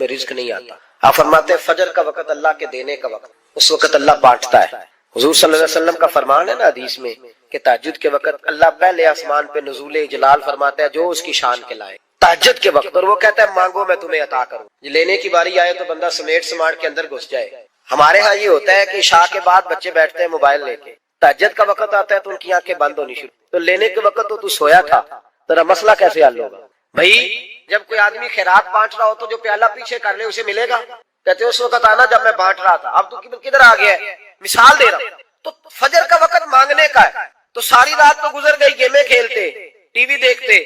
تمہیں رزق نہیں آتا. آپ فرماتے ہیں فجر کا وقت اللہ کے دینے کا وقت، اس وقت اللہ بانٹتا ہے. حضور صلی اللہ علیہ وسلم کا فرمان ہے نا حدیث میں کہ تہجد کے وقت اللہ پہلے آسمان پہ نزول اجلال فرماتا ہے جو اس کی شان کے لائے تہجد کے وقت، اور وہ کہتا ہے مانگو میں تمہیں عطا کروں. لینے کی باری آئے تو بندہ سمیٹ سماٹ کے اندر گھس جائے. ہمارے ہاں یہ ہوتا ہے کہ عشاء کے بعد بچے بیٹھتے ہیں موبائل لے کے، تہجد کا وقت آتا ہے تو ان کی آنکھیں بند ہونی شروع، تو لینے کے وقت تو سویا تھا، ذرا مسئلہ کیسے حل ہوگا بھائی؟ جب کوئی آدمی خیرات بانٹ رہا ہو تو جو پیالہ پیچھے کر لے اسے ملے گا؟ کہتے اس وقت آنا جب میں بانٹ رہا تھا، اب تو کدھر آ گیا ہے؟ مثال دے رہا ہوں. تو فجر کا وقت مانگنے کا ہے، تو ساری رات تو گزر گئی گیمیں کھیلتے ٹی وی دیکھتے،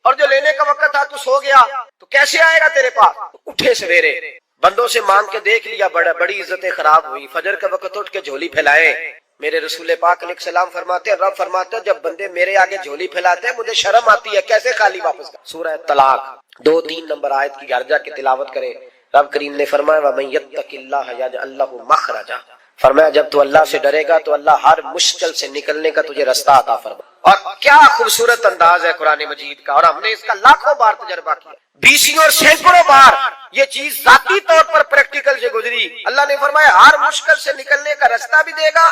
اور جو لینے کا وقت تھا تو سو گیا، تو کیسے آئے گا تیرے پاس؟ اٹھے سویرے بندوں سے مانگ کے دیکھ لیا، بڑی عزتیں خراب ہوئی. فجر کا وقت اٹھ کے جھولی پھیلائے. میرے رسول پاک علیہ السلام فرماتے ہیں، رب فرماتا ہے جب بندے میرے آگے جھولی پھیلاتے ہیں مجھے شرم آتی ہے، کیسے خالی واپس کر. سورہ طلاق 2-3 نمبر آیت کی گھر جا کے تلاوت کرے. رب کریم نے فرمایا وَمَن يَتَّقِ اللَّهَ يَجْعَل لَّهُ مَخْرَجًا، فرمایا جب تو اللہ سے ڈرے گا تو اللہ ہر مشکل سے نکلنے کا تجھے رستہ عطا فرما. اور کیا خوبصورت انداز ہے قرآن مجید کا، اور ہم نے اس کا لاکھوں بار تجربہ کیا، بیسوں اور سینکڑوں بار یہ چیز ذاتی طور پر پریکٹیکل سے گزری. اللہ نے فرمایا ہر مشکل سے نکلنے کا رستہ بھی دے گا،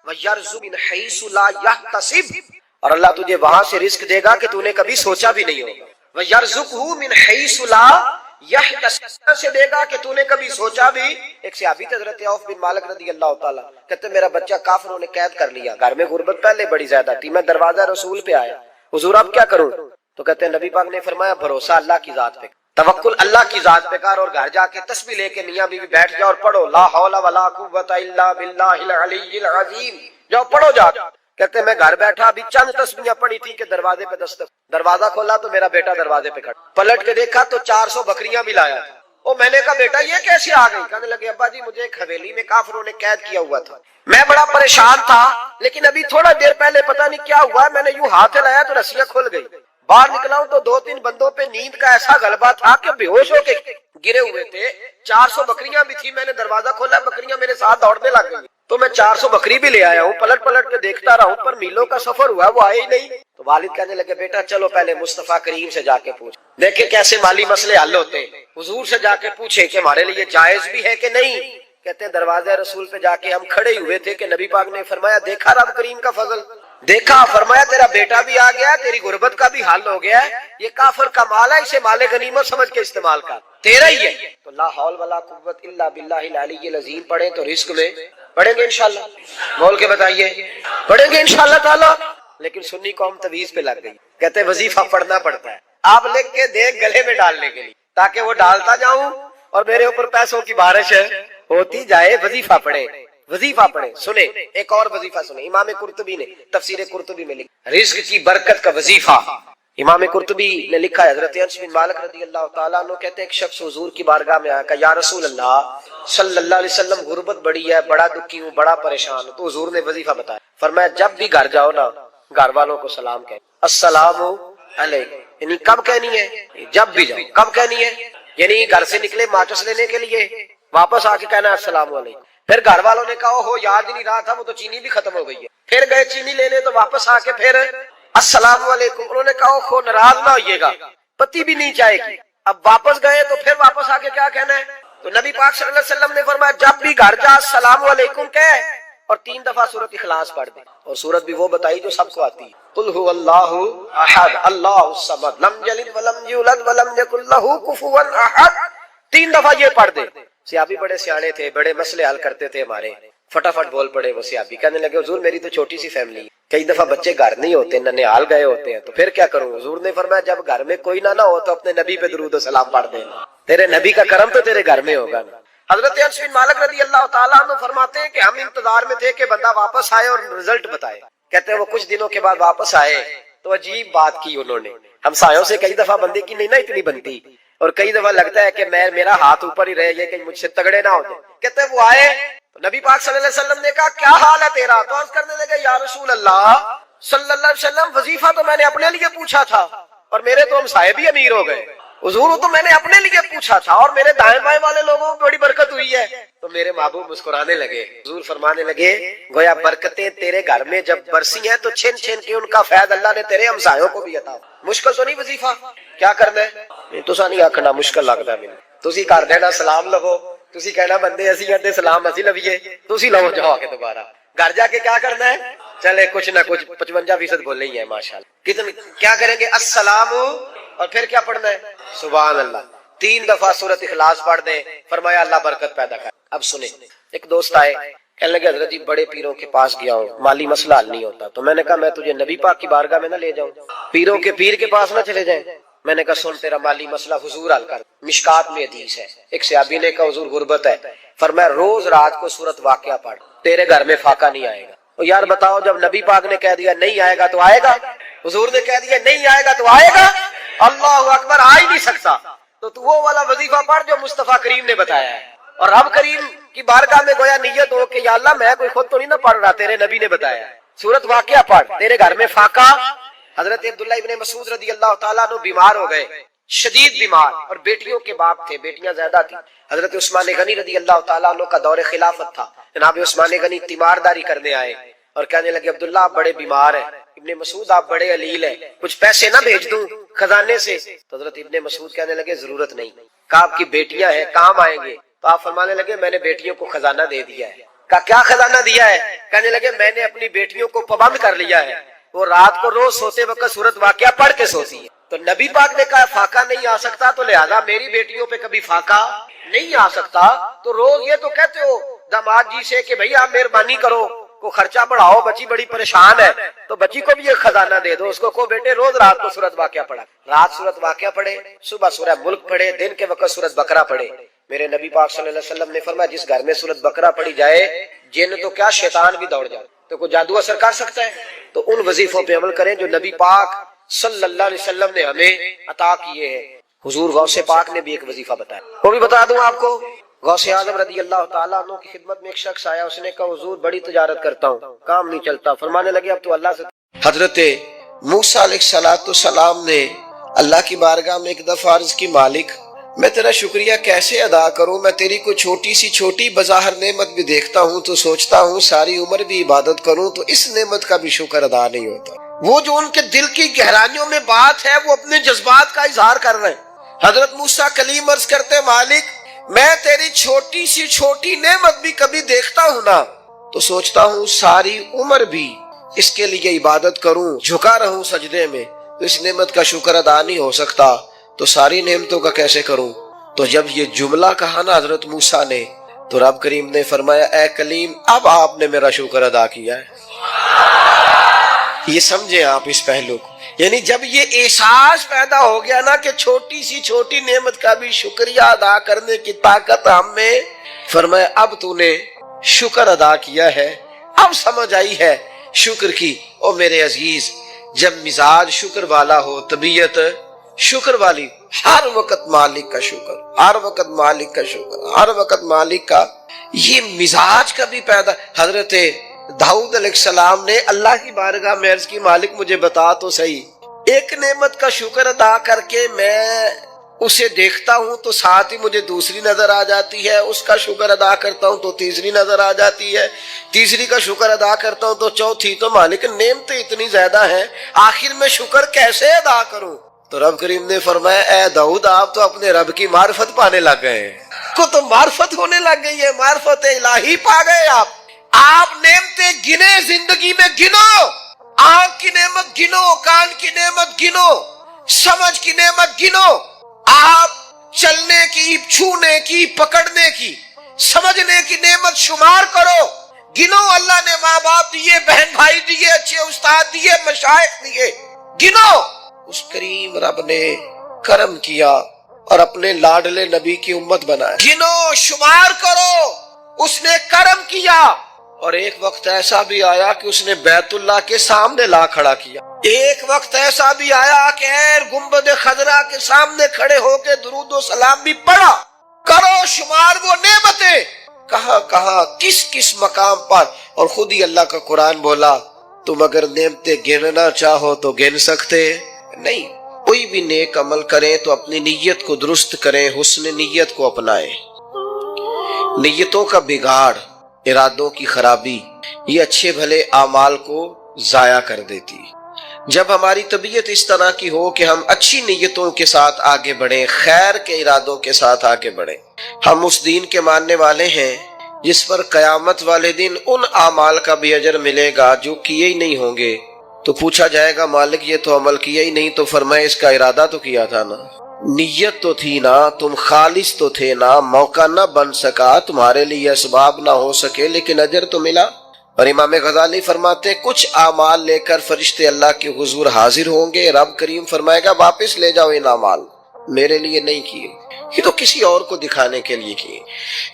وَيَرْزُقُ مِنْ حَيْثُ لَا يَحْتَسِبُ، اور اللہ تجھے وہاں سے رزق دے گا کہ تو نے کبھی سوچا بھی نہیں ہوگا. وَيَرْزُقُهُ مِنْ حَيْثُ لَا يَحْتَسِبُ، سے دے گا کہ تو نے کبھی سوچا بھی. ایک صحابی تھے حضرت عوف بن مالک رضی اللہ تعالیٰ، کہتے میرا بچہ کافروں نے قید کر لیا، گھر میں غربت پہلے بڑی زیادہ تھی، میں دروازہ رسول پہ آیا، حضور اب کیا کروں؟ تو کہتے ہیں نبی پاک نے فرمایا بھروسہ اللہ کی ذات پہ، توکل اللہ کی ذات پہ کر، اور گھر جا کے تسبیح لے کے میاں بیوی بیٹھ جاؤ اور پڑھو لا حول ولا قوت الا باللہ العلی العظیم، جاؤ پڑھو جا. کہتے میں گھر بیٹھا ابھی چند تسبیحاں پڑھی تھی کہ دروازے پہ دستک، دروازہ کھولا تو میرا بیٹا دروازے پہ کھڑا، پلٹ کے دیکھا تو 400 بکریاں بھی لایا تھا. او میں نے کہا بیٹا یہ کیسے آ گئی؟ کہنے لگے ابا جی مجھے ایک حویلی میں کافروں نے قید کیا ہوا تھا، میں بڑا پریشان تھا، لیکن ابھی تھوڑا دیر پہلے پتہ نہیں کیا ہوا، میں نے یوں ہاتھ لایا تو رسیاں کھل گئی، باہر نکلا ہوں تو 2-3 بندوں پہ نیند کا ایسا غلبہ تھا کہ بے ہوش ہو کے گرے ہوئے تھے. 400 بکریاں بھی تھی، میں نے دروازہ کھولا بکریاں میرے ساتھ دوڑنے لگ گئی، تو میں 400 بکری بھی لے آیا ہوں، پلٹ پلٹ کے دیکھتا رہا ہوں پر میلوں کا سفر ہوا وہ آئے ہی نہیں. تو والد کہنے لگے بیٹا چلو پہلے مصطفیٰ کریم سے جا کے پوچھ، دیکھیں کیسے مالی مسئلے حل ہوتے ہیں. حضور سے جا کے پوچھے کہ ہمارے لیے جائز بھی ہے کہ نہیں. کہتے ہیں دروازہ رسول پہ جا کے ہم کھڑے ہوئے تھے کہ نبی پاک نے فرمایا دیکھا رب کریم کا فضل، دیکھا، فرمایا تیرا بیٹا بھی آ گیا، تیری غربت کا بھی حل ہو گیا ہے، یہ کافر کا مال ہے، اسے مال غنیمت سمجھ کے استعمال کر، تیرا ہی ہے. تو لا حول ولا قوت الا باللہ العلی العظیم پڑھیں تو رزق میں پڑھیں گے انشاءاللہ، بول کے بتائیے پڑھیں گے انشاءاللہ تعالی. لیکن سنی قوم تویز پہ لگ گئی، کہتے وظیفہ پڑھنا پڑتا ہے، آپ لکھ کے دے گلے میں ڈالنے کے لیے تاکہ وہ ڈالتا جاؤں اور میرے اوپر پیسوں کی بارش ہوتی جائے. وظیفہ پڑھے، وظیفہ پڑھے. سنیں ایک اور وظیفہ سنیں، امام قرطبی نے تفسیر قرطبی میں لکھا رزق کی برکت کا وظیفہ. امام قرطبی نے لکھا ہے حضرت انس بن مالک رضی اللہ تعالیٰ عنہ کہتے ہیں ایک شخص حضور کی بارگاہ میں آیا کہ یا رسول اللہ صلی اللہ علیہ وسلم غربت بڑی ہے، بڑا دکھی ہوں، بڑا پریشان ہوں. تو حضور نے وظیفہ بتایا، فرمایا جب بھی گھر جاؤ نا گھر والوں کو سلام کہے، السلام علیکم، یعنی کب کہنی ہے؟ جب بھی جاؤ. کب کہنی ہے؟ یعنی گھر سے نکلے ماچس لینے کے لیے، واپس آ کے کہنا السلام علیکم. پھر گھر والوں نے کہا ہو یاد ہی نہیں رہا تھا وہ تو چینی بھی ختم ہو گئی ہے، پھر گئے چینی لینے تو واپس آ کے پھر السلام علیکم. انہوں نے کہا خو ناراض نہ ہوئیے گا، پتی بھی نہیں چاہے گی. اب واپس گئے تو پھر واپس آ کے کیا کہنا ہے؟ تو نبی پاک صلی اللہ علیہ وسلم نے فرمایا جب بھی گھر جا السلام علیکم کہے اور 3 دفعہ سورۃ اخلاص پڑھ دے، اور سورت بھی وہ بتائی جو سب کو آتی ہے، قل هو اللہ احد اللہ الصمد لم یلد ولم یولد ولم یکن له کفوا احد. 3 دفعہ یہ پڑھ دے. صحابی بڑے سیانے تھے، بڑے مسئلے حل کرتے تھے ہمارے، فٹافٹ بول پڑے وہ صحابی، کہنے لگے حضور میری تو چھوٹی سی فیملی ہے، کئی دفعہ بچے گھر نہیں ہوتے، ننھیال گئے ہوتے ہیں، تو پھر کیا کروں؟ حضور نے فرمایا جب گھر میں کوئی نہ ہو تو اپنے نبی پہ درود و سلام پڑھ دینا، تیرے نبی کا کرم تو تیرے گھر میں ہوگا نا. حضرت انس بن مالک رضی اللہ تعالیٰ عنہ فرماتے ہیں کہ ہم انتظار میں تھے کہ بندہ واپس آئے اور رزلٹ بتائے. کہتے ہیں وہ کچھ دنوں کے بعد واپس آئے تو عجیب بات کی انہوں نے. ہمسایوں سے کئی دفعہ بندے کی نہیں نا اتنی بنتی، اور کئی دفعہ لگتا ہے کہ میرا ہاتھ اوپر ہی رہے، یہ کہ مجھ سے تگڑے نہ ہو جائے. کہتے ہیں وہ آئے تو نبی پاک صلی اللہ علیہ وسلم نے کہا کیا حال ہے تیرا؟ تو عرض کرنے لگے یا رسول اللہ صلی اللہ علیہ وسلم وظیفہ تو میں نے اپنے لیے پوچھا تھا اور میرے تو ہمسائے بھی امیر ہو گئے. حضور تو میں نے اپنے لیے پوچھا تھا اور میرے دائیں بائیں والے لوگوں کو بڑی برکت ہوئی ہے. تو میرے محبوب مسکرانے لگے. حضور فرمانے لگے گویا برکتیں تیرے گھر میں جب برسی ہیں تو چھن چھن کے ان کا فیض اللہ نے تیرے ہمسایوں کو بھی عطا. مشکل تو نہیں وظیفہ؟ کیا کرنا ہے؟ تو سا نہیں آکھنا مشکل لگتا ہے. تسی کر دینا سلام لو، تسی کہنا بندے اسی کہتے سلام اسی لویے، تسی لو جا کے دوبارہ گھر جا کے کیا کرنا ہے؟ چلے کچھ نہ کچھ 55% بولے ہی ہے ماشاءاللہ. کتنے کیا کریں گے؟ السلام، اور پھر کیا پڑھنا ہے؟ سبحان اللہ. 3 دفعہ سورۃ اخلاص پڑھ دیں، فرمایا اللہ برکت پیدا کر. اب سنیں، ایک دوست آئے کہنے لگے حضرت جی بڑے پیروں کے پاس گیا ہوں، مالی مسئلہ حل نہیں ہوتا. تو میں نے کہا میں تجھے نبی پاک کی بارگاہ میں نہ لے جاؤں، پیروں کے پیر کے پاس نہ چلے جائیں. میں نے کہا سن تیرا مالی مسئلہ حضور حل کر. مشکات میں حدیث ہے، ایک صحابی نے کہا حضور غربت ہے، فرمایا روز رات کو سورۃ واقعہ پڑھ، تیرے گھر میں فاقہ نہیں آئے گا. اور یار بتاؤ جب نبی پاک نے کہہ دیا نہیں آئے گا تو آئے گا، حضور نے کہہ دیا نہیں آئے گا تو آئے گا، اللہ اکبر، آ ہی نہیں سکتا. تو وہ والا وظیفہ پڑھ جو مصطفیٰ کریم نے بتایا ہے، اور رب کریم کی بارگاہ میں گویا نیت ہو کہ یا اللہ میں کوئی خود تو نہیں نہ پڑھ رہا، تیرے نبی نے بتایا ہے، سورۃ واقعہ پڑھ، تیرے گھر میں فاقہ. حضرت عبداللہ ابن مسعود رضی اللہ تعالیٰ عنہ بیمار ہو گئے، شدید بیمار، اور بیٹیوں کے باپ تھے، بیٹیاں زیادہ تھیں. حضرت عثمان غنی رضی اللہ تعالیٰ عنہ کا دور خلافت تھا. جناب عثمان غنی تیمارداری کرنے آئے اور کہنے لگے عبداللہ آپ بڑے بیمار ہیں، ابن مسعود آپ بڑے علیل ہیں، کچھ پیسے نہ بھیج دوں خزانے سے؟ تو حضرت ابن مسعود کہنے لگے ضرورت نہیں. کہا آپ کی بیٹیاں ہیں کام آئیں گے. تو آپ فرمانے لگے میں نے بیٹیوں کو خزانہ دے دیا ہے. کہا کیا خزانہ دیا ہے؟ کہنے لگے میں نے اپنی بیٹیوں کو پابند کر لیا ہے، وہ رات کو روز سوتے وقت سورۃ واقعہ پڑھ کے سوتی ہے. تو نبی پاک نے کہا فاقہ نہیں آ سکتا، تو لہذا میری بیٹیوں پہ کبھی فاقہ نہیں آ سکتا. تو روز یہ تو کہتے ہو داماد جی سے کہ بھئی آپ مہربانی کرو کو خرچہ بڑھاؤ، بچی بڑی پریشان ہے، تو بچی کو بھی یہ خزانہ دے دو، اس کو بیٹے روز رات کو سورۃ واقعہ پڑھا، رات سورۃ واقعہ پڑھے، صبح سورہ ملک پڑھے، دن کے وقت سورۃ بقرہ پڑھے. میرے نبی پاک صلی اللہ علیہ وسلم نے فرمایا جس گھر میں سورۃ بقرہ پڑھی جائے جن تو کیا شیطان بھی دوڑ جائے. تو کوئی جادو اثر کر سکتا ہے؟ تو ان وظیفوں پہ عمل کریں جو نبی پاک صلی اللہ علیہ وسلم نے ہمیں عطا کیے ہیں. حضور غوث پاک نے بھی ایک وظیفہ بتایا، وہ بھی بتا دوں آپ کو. غوث اعظم رضی اللہ تعالیٰ عنہ کی خدمت میں ایک شخص آیا، اس نے کہا حضور بڑی تجارت کرتا ہوں، کام نہیں چلتا. فرمانے لگے اب تو اللہ سے. حضرت موسیٰ علیہ السلام نے اللہ کی بارگاہ میں ایک دفعہ عرض کی مالک میں تیرا شکریہ کیسے ادا کروں، میں تیری کوئی چھوٹی بظاہر نعمت بھی دیکھتا ہوں تو سوچتا ہوں ساری عمر بھی عبادت کروں تو اس نعمت کا بھی شکر ادا نہیں ہوتا. وہ جو ان کے دل کی گہرائیوں میں بات ہے وہ اپنے جذبات کا اظہار کر رہے ہیں. حضرت موسیٰ کلیم عرض کرتے مالک میں تیری چھوٹی نعمت بھی کبھی دیکھتا ہوں نا تو سوچتا ہوں ساری عمر بھی اس کے لیے عبادت کروں، جھکا رہوں سجدے میں، تو اس نعمت کا شکر ادا نہیں ہو سکتا تو ساری نعمتوں کا کیسے کروں. تو جب یہ جملہ کہا نا حضرت موسیٰ نے تو رب کریم نے فرمایا اے کلیم اب آپ نے میرا شکر ادا کیا ہے. یہ سمجھیں آپ اس پہلو کو، یعنی جب یہ احساس پیدا ہو گیا نا کہ چھوٹی نعمت کا بھی شکریہ ادا کرنے کی طاقت ہم میں، فرمایا اب تو نے شکر ادا کیا ہے، اب سمجھ آئی ہے شکر کی. او میرے عزیز جب مزاج شکر والا ہو، طبیعت شکر والی، ہر وقت مالک کا شکر، ہر وقت مالک کا شکر، ہر وقت مالک کا، یہ مزاج کا بھی پیدا. حضرت داؤد علیہ السلام نے اللہ کی بارگاہ میں عرض کی مالک مجھے بتا تو صحیح، ایک نعمت کا شکر ادا کر کے میں اسے دیکھتا ہوں تو ساتھ ہی مجھے دوسری نظر آ جاتی ہے، اس کا شکر ادا کرتا ہوں تو تیسری نظر آ جاتی ہے، تیسری کا شکر ادا کرتا ہوں تو چوتھی. تو مالک نعمتیں اتنی زیادہ ہیں آخر میں شکر کیسے ادا کروں؟ تو رب کریم نے فرمایا اے داؤد آپ تو اپنے رب کی معرفت پانے لگ گئے ہیں، کو تو معرفت ہونے لگ گئی ہے، معرفت الہی پا گئے آپ نعمتیں گنے زندگی میں گنو، آنکھ کی نعمت گنو، کان کی نعمت گنو، سمجھ کی نعمت گنو، آپ چلنے کی، چھونے کی، پکڑنے کی، سمجھنے کی نعمت شمار کرو، گنو. اللہ نے ماں باپ دیے، بہن بھائی دیے، اچھے استاد دیے، مشائخ دیے، گنو. اس کریم رب نے کرم کیا اور اپنے لاڈلے نبی کی امت بنایا، گنو شمار کرو، اس نے کرم کیا. اور ایک وقت ایسا بھی آیا کہ اس نے بیت اللہ کے سامنے لا کھڑا کیا، ایک وقت ایسا بھی آیا کہ گنبد خضرا کے سامنے کھڑے ہو کے درود و سلام بھی پڑھا. کرو شمار وہ نعمتیں کہاں کس کس مقام پر. اور خود ہی اللہ کا قرآن بولا تم اگر نعمتیں گننا چاہو تو گن سکتے نہیں. کوئی بھی نیک عمل کریں تو اپنی نیت کو درست کریں، حسن نیت کو اپنائیں. نیتوں کا بگاڑ، ارادوں کی خرابی یہ اچھے بھلے اعمال کو ضائع کر دیتی. جب ہماری طبیعت اس طرح کی ہو کہ ہم اچھی نیتوں کے ساتھ آگے بڑھیں، خیر کے ارادوں کے ساتھ آگے بڑھیں، ہم اس دین کے ماننے والے ہیں جس پر قیامت والے دن ان اعمال کا بھی اجر ملے گا جو کیے ہی نہیں ہوں گے، تو پوچھا جائے گا مالک یہ تو عمل کیا ہی نہیں، تو فرمائے اس کا ارادہ تو کیا تھا نا، نیت تو تھی نا، تم خالص تو تھے نا، موقع نہ بن سکا، تمہارے لیے اسباب نہ ہو سکے، لیکن اجر تو ملا۔ اور امام غزالی فرماتے ہیں کچھ اعمال لے کر فرشتے اللہ کے حضور حاضر ہوں گے، رب کریم فرمائے گا واپس لے جاؤ ان اعمال، میرے لیے نہیں کیے، یہ تو کسی اور کو دکھانے کے لیے کیے۔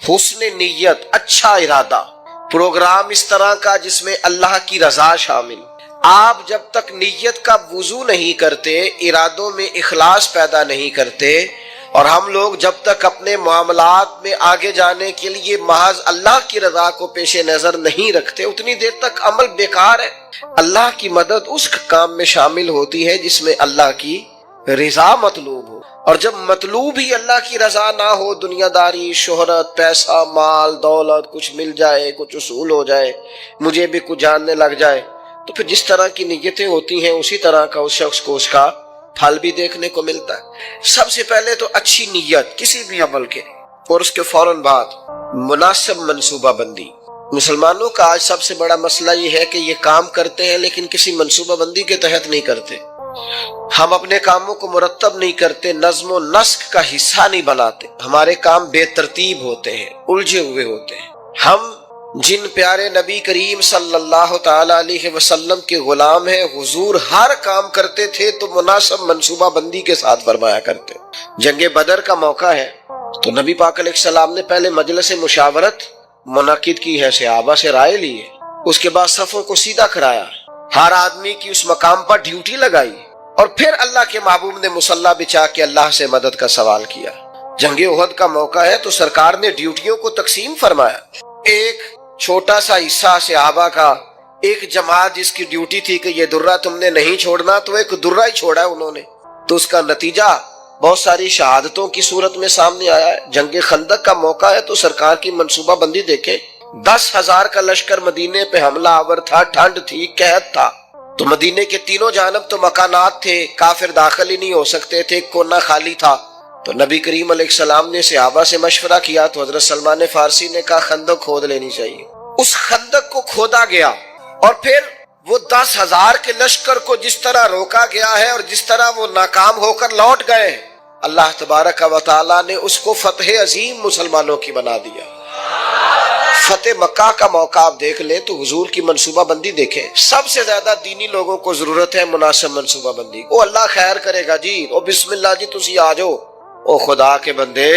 حسن نیت، اچھا ارادہ، پروگرام اس طرح کا جس میں اللہ کی رضا شامل۔ آپ جب تک نیت کا وضو نہیں کرتے، ارادوں میں اخلاص پیدا نہیں کرتے، اور ہم لوگ جب تک اپنے معاملات میں آگے جانے کے لیے محض اللہ کی رضا کو پیش نظر نہیں رکھتے، اتنی دیر تک عمل بیکار ہے۔ اللہ کی مدد اس کام میں شامل ہوتی ہے جس میں اللہ کی رضا مطلوب ہو، اور جب مطلوب ہی اللہ کی رضا نہ ہو، دنیا داری، شہرت، پیسہ، مال، دولت، کچھ مل جائے، کچھ اصول ہو جائے، مجھے بھی کچھ جاننے لگ جائے، تو پھر جس طرح کی نیتیں ہوتی ہیں اسی طرح کا اس شخص کو اس کا پھل بھی دیکھنے کو ملتا ہے۔ سب سے پہلے تو اچھی نیت کسی بھی عمل کے، اور اس کے فوراً بعد مناسب منصوبہ بندی۔ مسلمانوں کا آج سب سے بڑا مسئلہ یہ ہے کہ یہ کام کرتے ہیں لیکن کسی منصوبہ بندی کے تحت نہیں کرتے، ہم اپنے کاموں کو مرتب نہیں کرتے، نظم و نسق کا حصہ نہیں بناتے، ہمارے کام بے ترتیب ہوتے ہیں، الجھے ہوئے ہوتے ہیں۔ ہم جن پیارے نبی کریم صلی اللہ تعالی علیہ وسلم کے غلام ہیں، حضور ہر کام کرتے تھے تو مناسب منصوبہ بندی کے ساتھ فرمایا کرتے۔ جنگ بدر کا موقع ہے تو نبی پاک علیہ السلام نے پہلے مجلس مشاورت منعقد کی ہے، صحابہ سے رائے لی ہے، اس کے بعد صفوں کو سیدھا کرایا، ہر آدمی کی اس مقام پر ڈیوٹی لگائی، اور پھر اللہ کے محبوب نے مصلی بچھا کے اللہ سے مدد کا سوال کیا۔ جنگ احد کا موقع ہے تو سرکار نے ڈیوٹیوں کو تقسیم فرمایا، ایک چھوٹا سا حصہ صحابہ کا، ایک جماعت جس کی ڈیوٹی تھی کہ یہ درہ تم نے نہیں چھوڑنا، تو ایک درہ ہی چھوڑا ہے انہوں نے، تو اس کا نتیجہ بہت ساری شہادتوں کی صورت میں سامنے آیا ہے۔ جنگ خندق کا موقع ہے تو سرکار کی منصوبہ بندی دیکھیں، 10,000 کا لشکر مدینے پہ حملہ آور تھا، ٹھنڈ تھی، قحط تھا، تو مدینے کے تینوں جانب تو مکانات تھے، کافر داخل ہی نہیں ہو سکتے تھے، کونا خالی تھا، تو نبی کریم علیہ السلام نے صحابہ سے مشورہ کیا تو حضرت سلمان فارسی نے کہا خندق کھود لینی چاہیے۔ اس خندق کو کھودا گیا، اور پھر وہ 10,000 کے لشکر کو جس طرح روکا گیا ہے اور جس طرح وہ ناکام ہو کر لوٹ گئے، اللہ تبارک و تعالیٰ نے اس کو فتح عظیم مسلمانوں کی بنا دیا۔ فتح مکہ کا موقع آپ دیکھ لیں تو حضور کی منصوبہ بندی دیکھیں، سب سے زیادہ دینی لوگوں کو ضرورت ہے مناسب منصوبہ بندی۔ او اللہ خیر کرے گا جی، او بسم اللہ جی تسی آ جاؤ۔ او خدا کے بندے،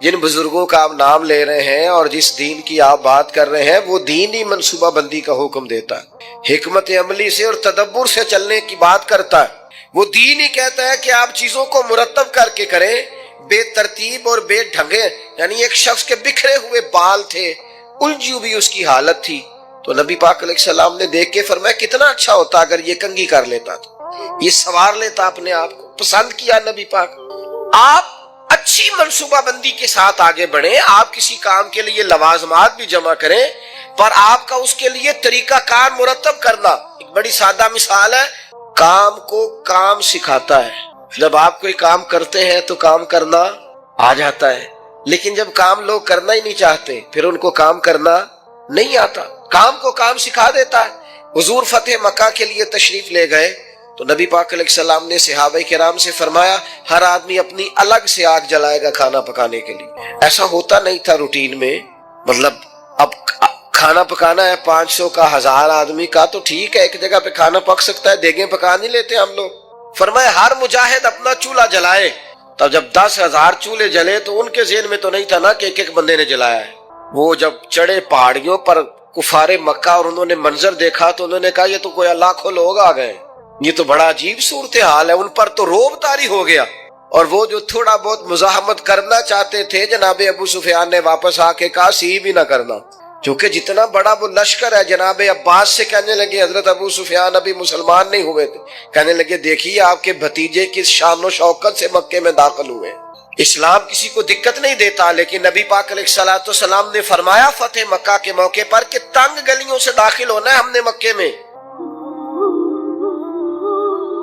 جن بزرگوں کا آپ نام لے رہے ہیں اور جس دین کی آپ بات کر رہے ہیں، وہ دین ہی منصوبہ بندی کا حکم دیتا ہے، حکمت عملی سے اور تدبر سے چلنے کی بات کرتا ہے۔ وہ دین ہی کہتا ہے کہ آپ چیزوں کو مرتب کر کے کریں، بے ترتیب اور بے ڈھنگے، یعنی ایک شخص کے بکھرے ہوئے بال تھے، الجھی ہوئی اس کی حالت تھی، تو نبی پاک علیہ السلام نے دیکھ کے فرمایا کتنا اچھا ہوتا اگر یہ کنگھی کر لیتا، یہ سوار لیتا اپنے آپ کو۔ پسند کیا نبی پاک۔ آپ اچھی منصوبہ بندی کے ساتھ آگے بڑھیں، آپ کسی کام کے لیے لوازمات بھی جمع کریں، پر آپ کا اس کے لیے طریقہ کار مرتب کرنا۔ ایک بڑی سادہ مثال ہے، کام کو کام سکھاتا ہے۔ جب آپ کوئی کام کرتے ہیں تو کام کرنا آ جاتا ہے، لیکن جب کام لوگ کرنا ہی نہیں چاہتے پھر ان کو کام کرنا نہیں آتا۔ کام کو کام سکھا دیتا ہے۔ حضور فتح مکہ کے لیے تشریف لے گئے تو نبی پاک علیہ السلام نے صحابہ کرام سے فرمایا ہر آدمی اپنی الگ سے آگ جلائے گا کھانا پکانے کے لیے۔ ایسا ہوتا نہیں تھا روٹین میں، مطلب اب کھانا پکانا ہے 500 کا، 1000 آدمی کا، تو ٹھیک ہے ایک جگہ پہ کھانا پک سکتا ہے، دیگیں پکا نہیں لیتے ہم لوگ۔ فرمایا ہر مجاہد اپنا چولہا جلائے۔ تب جب 10,000 چولہے جلے تو ان کے ذہن میں تو نہیں تھا نا کہ ایک ایک بندے نے جلایا ہے۔ وہ جب چڑھے پہاڑیوں پر کفار مکہ اور انہوں نے منظر دیکھا تو انہوں نے کہا یہ تو کوئی لاکھوں لوگ آ گئے، یہ تو بڑا عجیب صورتحال ہے۔ ان پر تو روب طاری ہو گیا، اور وہ جو تھوڑا بہت مزاحمت کرنا چاہتے تھے جناب ابو سفیان نے واپس آ کے کہا سی بھی نہ کرنا، کیونکہ جتنا بڑا وہ لشکر ہے۔ جناب عباس سے کہنے لگے، حضرت ابو سفیان ابھی مسلمان نہیں ہوئے تھے، کہنے لگے دیکھیے آپ کے بھتیجے کس شان و شوکت سے مکے میں داخل ہوئے۔ اسلام کسی کو دقت نہیں دیتا، لیکن نبی پاک علیہ الصلوۃ والسلام نے فرمایا فتح مکہ کے موقع پر کہ تنگ گلیوں سے داخل ہونا ہے ہم نے مکے میں۔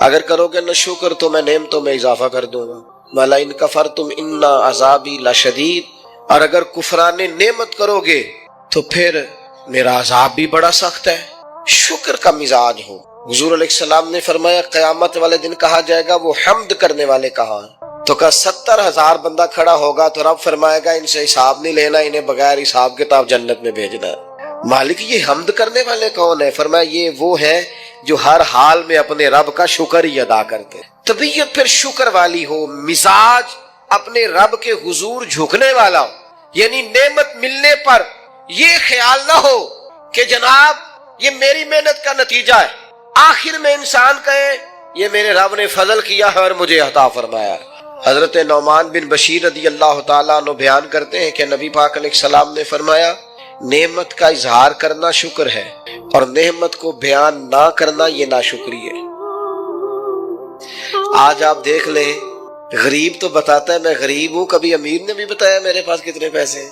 اگر کرو گے نہ شکر تو میں نعمتوں میں اضافہ کر دوں گا۔ وَلَئِن كَفَرْتُمْ إِنَّ عَذَابِي لَشَدِيدٌ، اور اگر کفران نعمت کرو گے تو پھر میرا عذاب بھی بڑا سخت ہے۔ شکر کا مزاج ہو۔ حضور علیہ السلام نے فرمایا قیامت والے دن کہا جائے گا وہ حمد کرنے والے کہاں ہیں؟ تو کہا 70,000 بندہ کھڑا ہوگا تو رب فرمائے گا ان سے حساب نہیں لینا، انہیں بغیر حساب کتاب جنت میں بھیجنا ہے۔ مالک یہ حمد کرنے والے کون ہیں؟ فرمایا یہ وہ ہے جو ہر حال میں اپنے رب کا شکر ہی ادا کرتے۔ طبیعت پھر شکر والی ہو، مزاج اپنے رب کے حضور جھکنے والا ہو، یعنی نعمت ملنے پر یہ خیال نہ ہو کہ جناب یہ میری محنت کا نتیجہ ہے، آخر میں انسان کہے یہ میرے رب نے فضل کیا ہے اور مجھے عطا فرمایا۔ حضرت نعمان بن بشیر رضی اللہ تعالیٰ عنہ بیان کرتے ہیں کہ نبی پاک علیہ السلام نے فرمایا نعمت کا اظہار کرنا شکر ہے اور نعمت کو بیان نہ کرنا یہ ناشکری ہے۔ آج آپ دیکھ لیں غریب تو بتاتا ہے میں غریب ہوں، کبھی امیر نے بھی بتایا میرے پاس کتنے پیسے ہیں؟